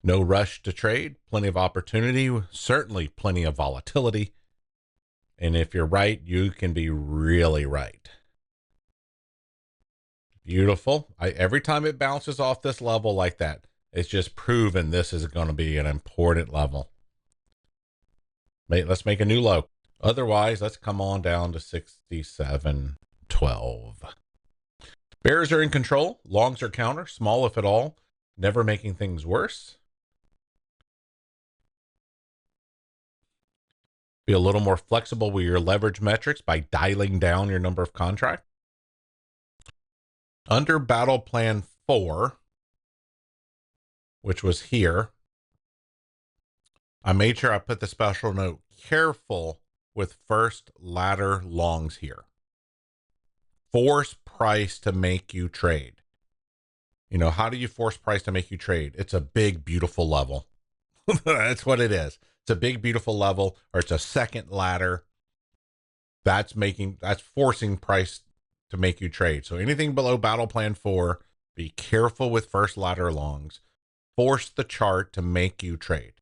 No rush to trade, plenty of opportunity, certainly plenty of volatility. And if you're right, you can be really right. Beautiful. Every time it bounces off this level like that, it's just proven this is going to be an important level. Let's make a new low. Otherwise, let's come on down to 67.12. Bears are in control. Longs are counter. Small if at all. Never making things worse. Be a little more flexible with your leverage metrics by dialing down your number of contracts. Under battle plan 4, which was here, I made sure I put the special note, careful with first ladder longs here. Force price to make you trade. You know, how do you force price to make you trade? It's a big, beautiful level. That's what it is. It's a big, beautiful level, or it's a second ladder. That's forcing price to make you trade. So anything below battle plan 4, be careful with first ladder longs. Force the chart to make you trade.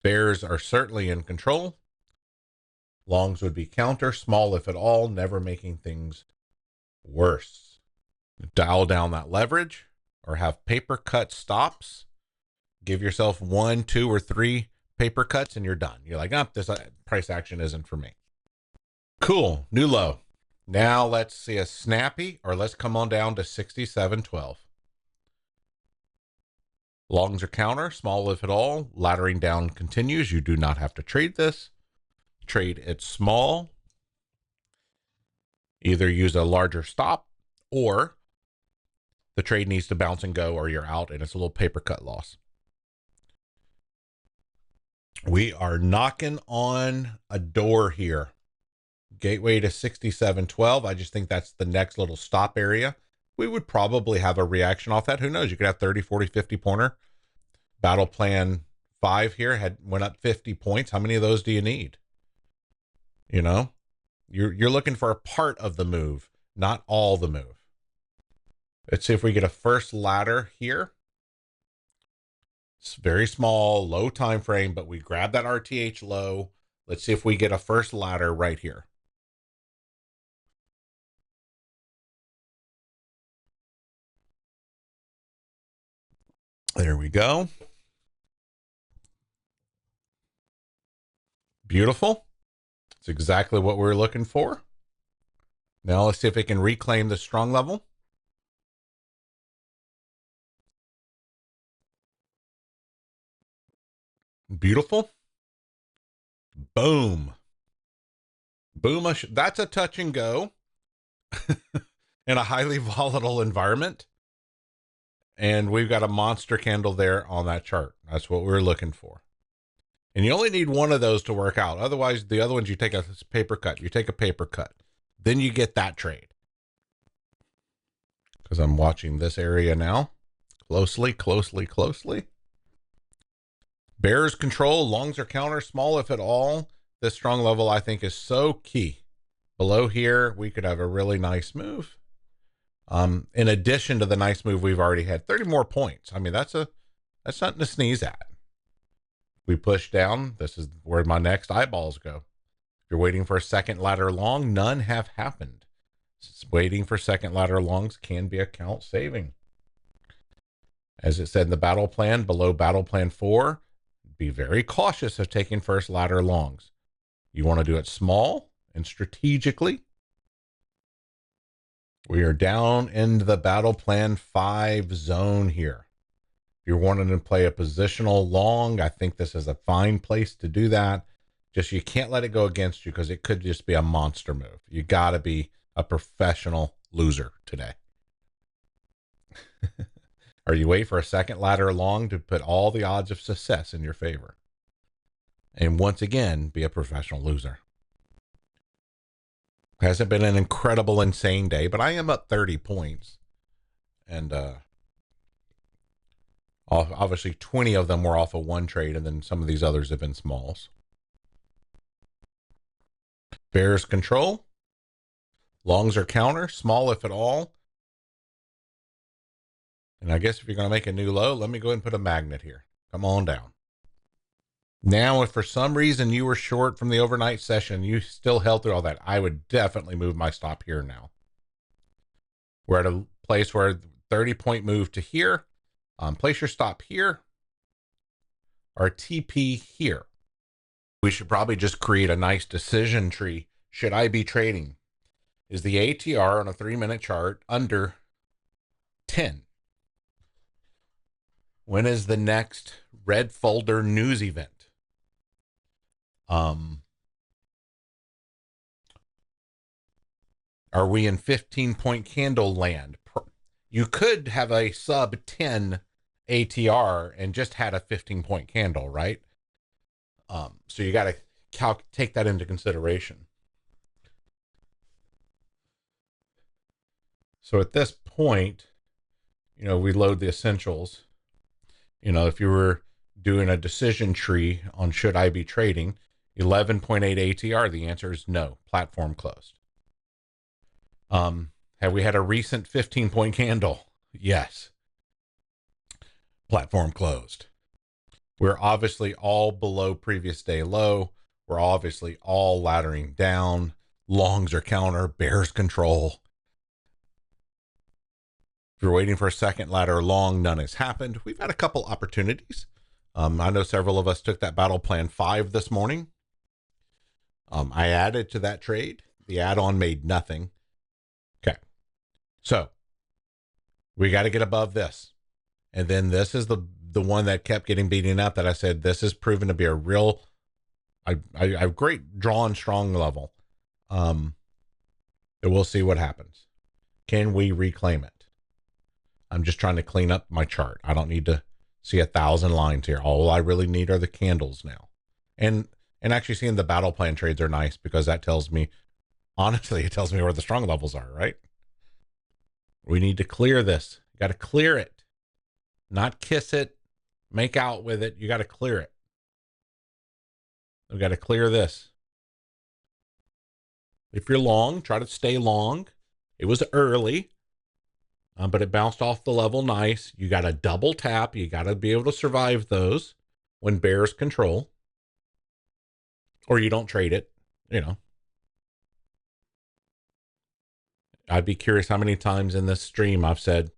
Bears are certainly in control. Longs would be counter, small if at all, never making things worse. Dial down that leverage or have paper cut stops. Give yourself 1, 2, or 3 paper cuts and you're done. You're like, this price action isn't for me. Cool, new low. Now let's see a snappy, or let's come on down to 67.12. Longs are counter, small if at all. Laddering down continues. You do not have to trade this. Trade it small. Either use a larger stop or the trade needs to bounce and go or you're out and it's a little paper cut loss. We are knocking on a door here. Gateway to 67.12. I just think that's the next little stop area. We would probably have a reaction off that. Who knows? You could have 30, 40, 50 pointer. Battle plan 5 here went up 50 points. How many of those do you need? You know, you're looking for a part of the move, not all the move. Let's see if we get a first ladder here. It's very small, low time frame, but we grab that RTH low. Let's see if we get a first ladder right here. There we go. Beautiful. It's exactly what we're looking for. Now let's see if it can reclaim the strong level. Beautiful. Boom. Boom. That's a touch and go in a highly volatile environment. And we've got a monster candle there on that chart. That's what we're looking for. And you only need one of those to work out. Otherwise, the other ones, you take a paper cut. You take a paper cut. Then you get that trade. Because I'm watching this area now. Closely, closely, closely. Bears control. Longs are counter. Small if at all. This strong level, I think, is so key. Below here, we could have a really nice move. In addition to the nice move we've already had, 30 more points. I mean, that's nothing to sneeze at. We push down. This is where my next eyeballs go. If you're waiting for a second ladder long, none have happened. Waiting for second ladder longs can be account saving. As it said in the battle plan, below battle plan 4, be very cautious of taking first ladder longs. You want to do it small and strategically. We are down into the battle plan 5 zone here. If you're wanting to play a positional long, I think this is a fine place to do that. Just you can't let it go against you because it could just be a monster move. You got to be a professional loser today. Or you wait for a second ladder long to put all the odds of success in your favor. And once again, be a professional loser. Hasn't been an incredible, insane day, but I am up 30 points. And obviously 20 of them were off of one trade, and then some of these others have been smalls. Bears control. Longs are counter, small if at all. And I guess if you're going to make a new low, let me go ahead and put a magnet here. Come on down. Now, if for some reason you were short from the overnight session, you still held through all that, I would definitely move my stop here now. We're at a place where 30-point move to here. Place your stop here. Our TP here. We should probably just create a nice decision tree. Should I be trading? Is the ATR on a 3-minute chart under 10? When is the next red folder news event? Are we in 15-point candle land? You could have a sub 10 ATR and just had a 15-point candle, right? So you got to take that into consideration. So at this point, you know, we load the essentials. You know, if you were doing a decision tree on should I be trading, 11.8 ATR, the answer is no, platform closed. Have we had a recent 15-point candle? Yes. Platform closed. We're obviously all below previous day low. We're obviously all laddering down. Longs are counter, bears control. If you're waiting for a second ladder long, none has happened. We've had a couple opportunities. I know several of us took that battle plan 5 this morning. I added to that trade. The add-on made nothing. Okay. So we got to get above this. And then this is the one that kept getting beaten up that I said, this is proven to be a real, a great drawn strong level. And we'll see what happens. Can we reclaim it? I'm just trying to clean up my chart. I don't need to see 1,000 lines here. All I really need are the candles now. And actually seeing the battle plan trades are nice because that tells me, honestly, it tells me where the strong levels are, right? We need to clear this. You got to clear it. Not kiss it, make out with it. You got to clear it. We got to clear this. If you're long, try to stay long. It was early, but it bounced off the level nice. You got to double tap. You got to be able to survive those when bears control, or you don't trade it, you know. I'd be curious how many times in this stream I've said,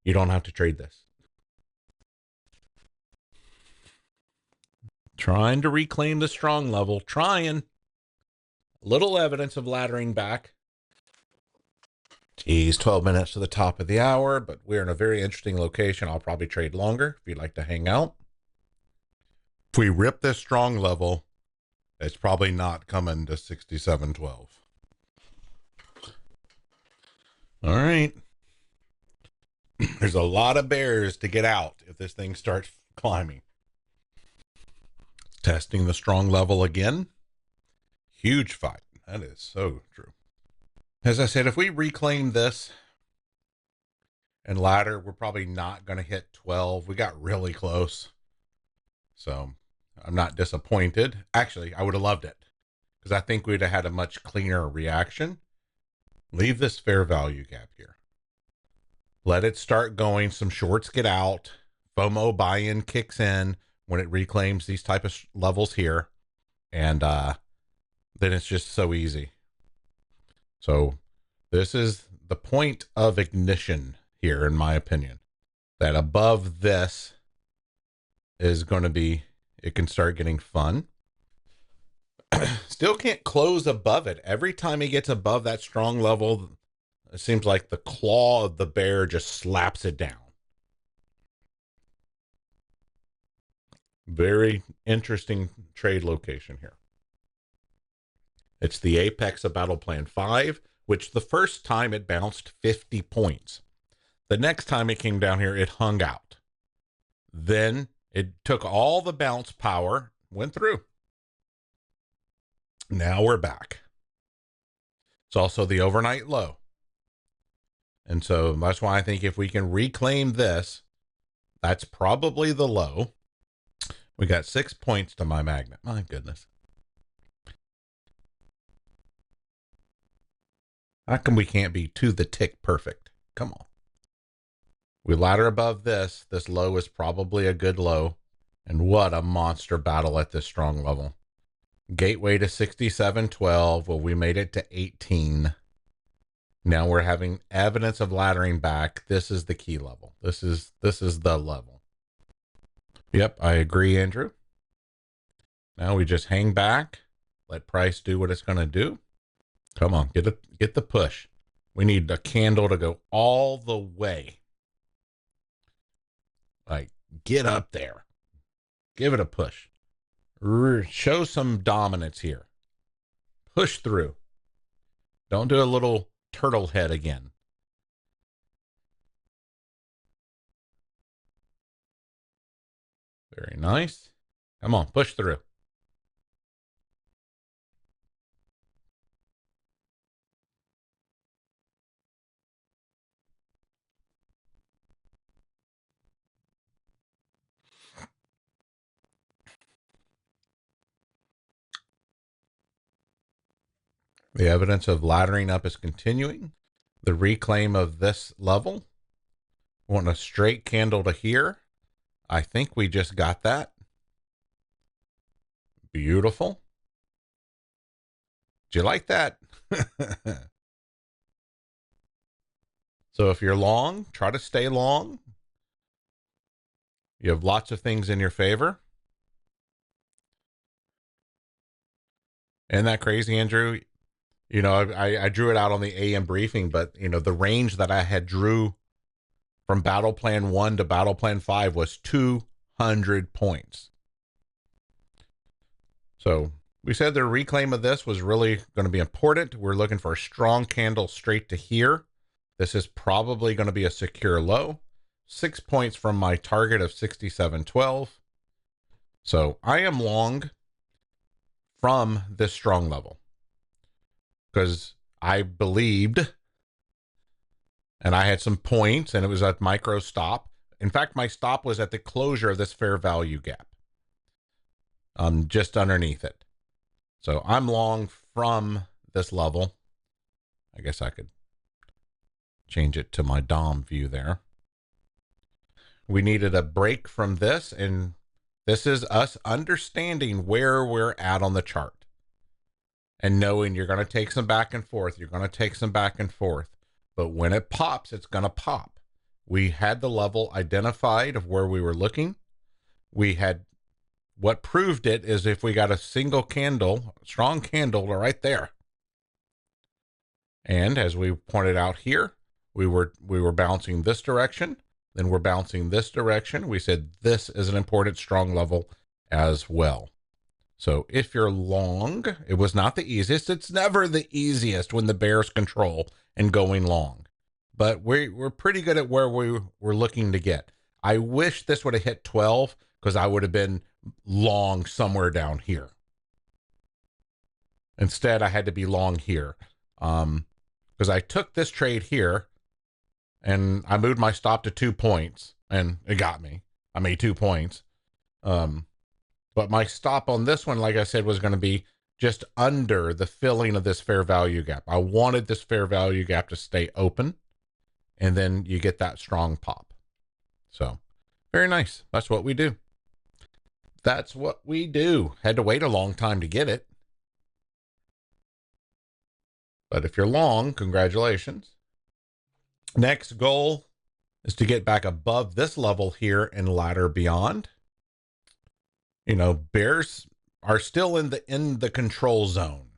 you don't have to trade this. Trying to reclaim the strong level, trying. Little evidence of laddering back. Geez, 12 minutes to the top of the hour, but we're in a very interesting location. I'll probably trade longer if you'd like to hang out. If we rip this strong level, it's probably not coming to 67.12. All right. There's a lot of bears to get out if this thing starts climbing. Testing the strong level again. Huge fight. That is so true. As I said, if we reclaim this and ladder, we're probably not going to hit 12. We got really close. So I'm not disappointed. Actually, I would have loved it because I think we'd have had a much cleaner reaction. Leave this fair value gap here. Let it start going. Some shorts get out. FOMO buy-in kicks in when it reclaims these type of levels here. And then it's just so easy. So this is the point of ignition here, in my opinion, that above this is going to be, it can start getting fun. Still can't close above it. Every time he gets above that strong level, it seems like the claw of the bear just slaps it down. Very interesting trade location here. It's the apex of Battle Plan 5, which the first time it bounced 50 points. The next time it came down here, it hung out. Then it took all the bounce power, went through. Now we're back. It's also the overnight low. And so that's why I think if we can reclaim this, that's probably the low. We got 6 points to my magnet. My goodness. How come we can't be to the tick perfect? Come on. We ladder above this. This low is probably a good low. And what a monster battle at this strong level. Gateway to 67.12. Well, we made it to 18. Now we're having evidence of laddering back. This is the key level. This is the level. Yep, I agree, Andrew. Now we just hang back, let price do what it's going to do. Come on, get the push. We need the candle to go all the way. Like, get up there. Give it a push. Show some dominance here. Push through. Don't do a little turtle head again. Very nice. Come on, push through. The evidence of laddering up is continuing. The reclaim of this level. Want a straight candle to here. I think we just got that. Beautiful. Do you like that? So if you're long, try to stay long. You have lots of things in your favor. Isn't that crazy, Andrew? You know, I drew it out on the AM briefing, but, you know, the range that I had drew from battle plan 1 to battle plan 5 was 200 points. So we said the reclaim of this was really going to be important. We're looking for a strong candle straight to here. This is probably going to be a secure low. 6 points from my target of 67.12. So I am long from this strong level because I believed, and I had some points, and it was at micro stop. In fact, my stop was at the closure of this fair value gap, just underneath it. So I'm long from this level. I guess I could change it to my DOM view there. We needed a break from this, and this is us understanding where we're at on the chart and knowing you're going to take some back and forth. You're going to take some back and forth. But when it pops, it's going to pop. We had the level identified of where we were looking. We had what proved it is if we got a single candle, strong candle right there. And as we pointed out here, we were bouncing this direction. Then we're bouncing this direction. We said this is an important strong level as well. So if you're long, it was not the easiest. It's never the easiest when the bears control and going long. But we're pretty good at where we were looking to get. I wish this would have hit 12 because I would have been long somewhere down here. Instead, I had to be long here because I took this trade here and I moved my stop to 2 points and it got me. I made 2 points. But my stop on this one, like I said, was going to be just under the filling of this fair value gap. I wanted this fair value gap to stay open, and then you get that strong pop. So very nice. That's what we do. That's what we do. Had to wait a long time to get it. But if you're long, congratulations. Next goal is to get back above this level here and ladder beyond. You know, bears are still in the control zone,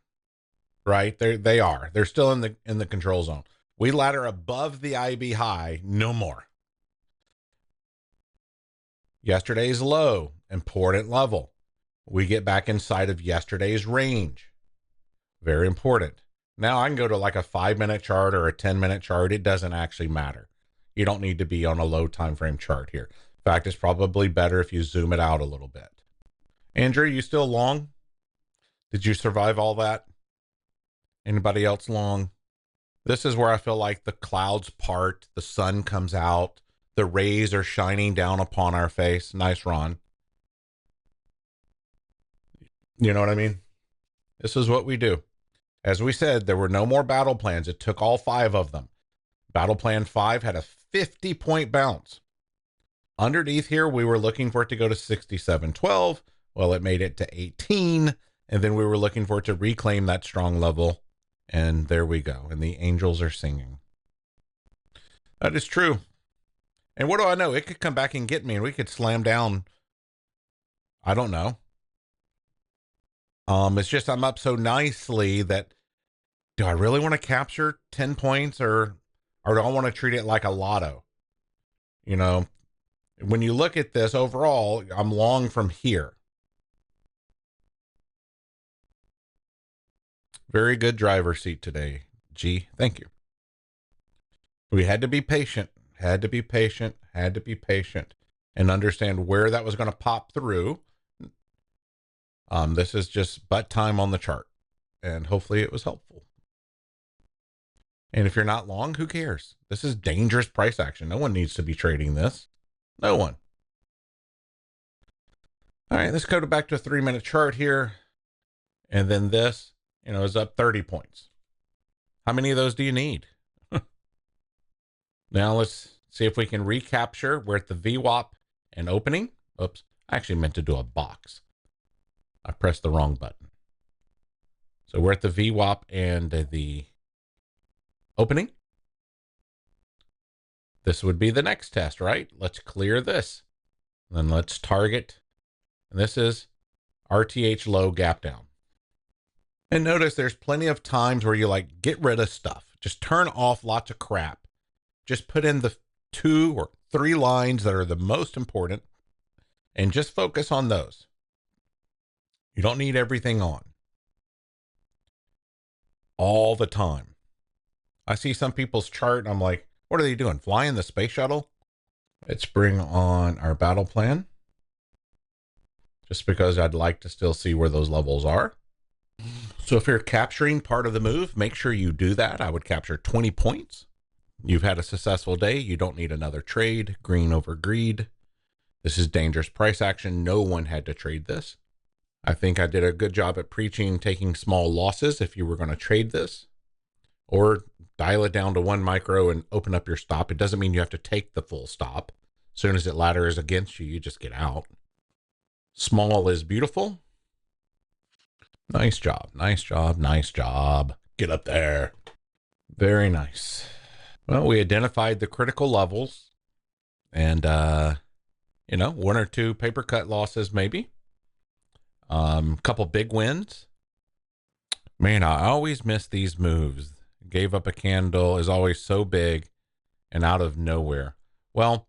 right? They are. They're still in the control zone. We ladder above the IB high, no more. Yesterday's low, important level. We get back inside of yesterday's range. Very important. Now I can go to like a 5-minute chart or a 10-minute chart. It doesn't actually matter. You don't need to be on a low time frame chart here. In fact, it's probably better if you zoom it out a little bit. Andrew, you still long? Did you survive all that? Anybody else long? This is where I feel like the clouds part, the sun comes out, the rays are shining down upon our face. Nice, Ron. You know what I mean? This is what we do. As we said, there were no more battle plans. It took all 5 of them. Battle plan 5 had a 50-point bounce. Underneath here, we were looking for it to go to 67.12. Well, it made it to 18. And then we were looking for it to reclaim that strong level. And there we go. And the angels are singing. That is true. And what do I know? It could come back and get me and we could slam down. I don't know. It's just I'm up so nicely that do I really want to capture 10 points or do I want to treat it like a lotto? You know, when you look at this overall, I'm long from here. Very good driver's seat today, G. Thank you. We had to be patient, and understand where that was going to pop through. This is just butt time on the chart, and hopefully it was helpful. And if you're not long, who cares? This is dangerous price action. No one needs to be trading this. No one. All right, let's go back to a 3-minute chart here. And then this, is up 30 points. How many of those do you need? Now let's see if we can recapture. We're at the VWAP and opening. Oops, I actually meant to do a box. I pressed the wrong button. So we're at the VWAP and the opening. This would be the next test, right? Let's clear this. Then let's target. And this is RTH low gap down. And notice there's plenty of times where you get rid of stuff. Just turn off lots of crap. Just put in the 2 or 3 lines that are the most important and just focus on those. You don't need everything on all the time. I see some people's chart and I'm like, what are they doing? Flying the space shuttle? Let's bring on our battle plan. Just because I'd like to still see where those levels are. So if you're capturing part of the move, make sure you do that. I would capture 20 points. You've had a successful day. You don't need another trade. Green over greed. This is dangerous price action. No one had to trade this. I think I did a good job at preaching taking small losses if you were going to trade this, or dial it down to 1 micro and open up your stop. It doesn't mean you have to take the full stop. As soon as it ladders against you, you just get out. Small is beautiful. Nice job. Nice job. Nice job. Get up there. Very nice. Well, we identified the critical levels and, 1 or 2 paper cut losses, maybe. Couple big wins. Man, I always miss these moves. Gave up a candle is always so big and out of nowhere. Well,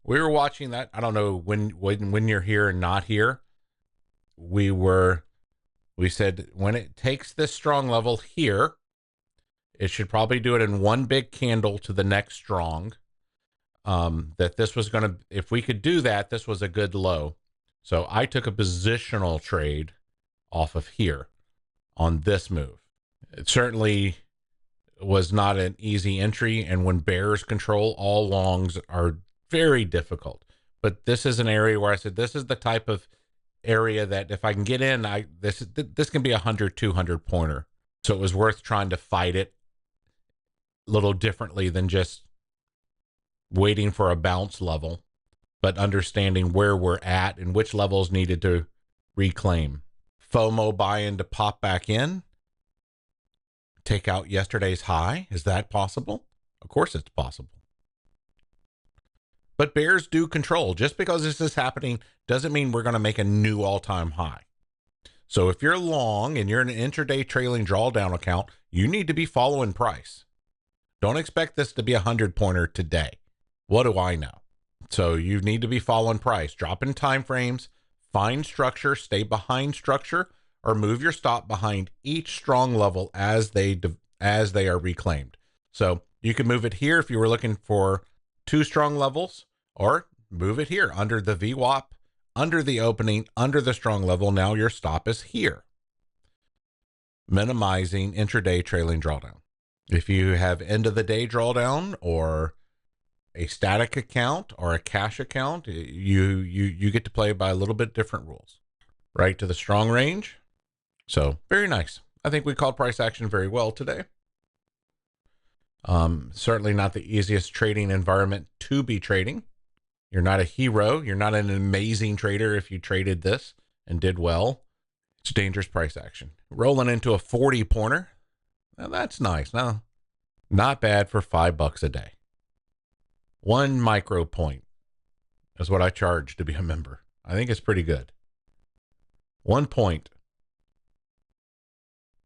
we were watching that. I don't know when you're here and not here. We said when it takes this strong level here, it should probably do it in 1 big candle to the next strong. That this was going to, if we could do that, this was a good low. So I took a positional trade off of here on this move. It certainly was not an easy entry. And when bears control, all longs are very difficult. But this is an area where I said, this is the type of area that if I can get in, this can be 100, 200 pointer. So it was worth trying to fight it a little differently than just waiting for a bounce level, but understanding where we're at and which levels needed to reclaim. FOMO buy-in to pop back in, take out yesterday's high. Is that possible? Of course it's possible. But bears do control. Just because this is happening doesn't mean we're going to make a new all-time high. So if you're long and you're in an intraday trailing drawdown account, you need to be following price. Don't expect this to be 100 pointer today. What do I know? So you need to be following price. Drop in time frames, find structure, stay behind structure, or move your stop behind each strong level as they are reclaimed. So you can move it here if you were looking for 2 strong levels, or move it here under the VWAP, under the opening, under the strong level. Now your stop is here. Minimizing intraday trailing drawdown. If you have end of the day drawdown or a static account or a cash account, you get to play by a little bit different rules. Right to the strong range. So very nice. I think we called price action very well today. Certainly not the easiest trading environment to be trading. You're not a hero. You're not an amazing trader if you traded this and did well. It's dangerous price action. Rolling into a 40 pointer. Now that's nice. Now, not bad for $5 a day. 1 micro point is what I charge to be a member. I think it's pretty good. 1 point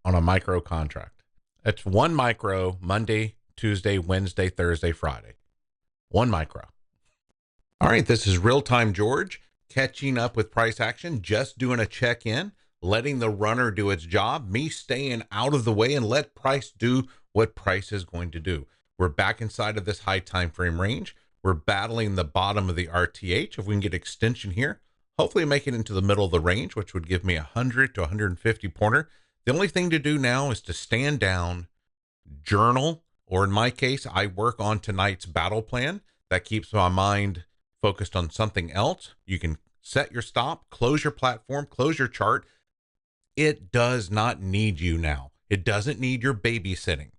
on a micro contract. That's 1 micro Monday, Tuesday, Wednesday, Thursday, Friday. 1 micro. All right, this is Real Time George, catching up with price action, just doing a check-in, letting the runner do its job, me staying out of the way and let price do what price is going to do. We're back inside of this high time frame range. We're battling the bottom of the RTH. If we can get extension here, hopefully make it into the middle of the range, which would give me 100 to 150 pointer. The only thing to do now is to stand down, journal, or in my case, I work on tonight's battle plan. That keeps my mind focused on something else. You can set your stop, close your platform, close your chart. It does not need you now. It doesn't need your babysitting.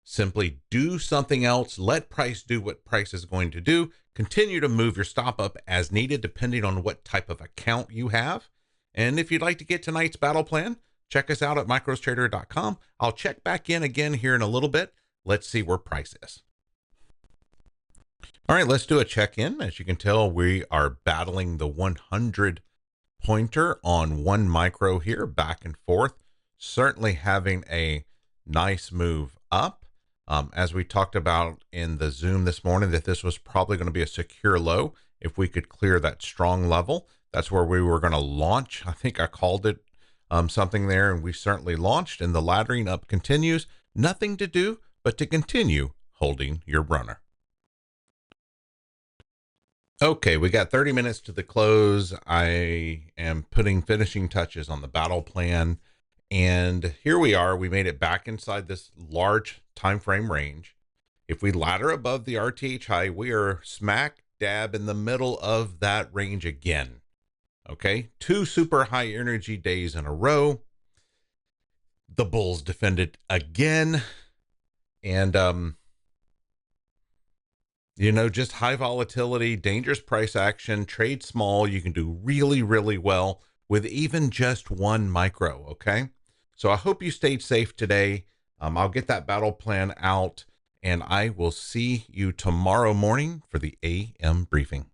Simply do something else. Let price do what price is going to do. Continue to move your stop up as needed, depending on what type of account you have. And if you'd like to get tonight's battle plan, check us out at microstrader.com. I'll check back in again here in a little bit. Let's see where price is. All right, let's do a check-in. As you can tell, we are battling the 100 pointer on 1 micro here, back and forth. Certainly having a nice move up. As we talked about in the Zoom this morning, that this was probably going to be a secure low. If we could clear that strong level, that's where we were going to launch. I think I called it something there, and we certainly launched, and the laddering up continues. Nothing to do but to continue holding your runner. Okay, we got 30 minutes to the close. I am putting finishing touches on the battle plan. And here we are. We made it back inside this large time frame range. If we ladder above the RTH high, we are smack dab in the middle of that range again. Okay, 2 super high energy days in a row. The bulls defended again. And, you know, just high volatility, dangerous price action, trade small. You can do really, really well with even just 1 micro. Okay. So I hope you stayed safe today. I'll get that battle plan out, and I will see you tomorrow morning for the AM briefing.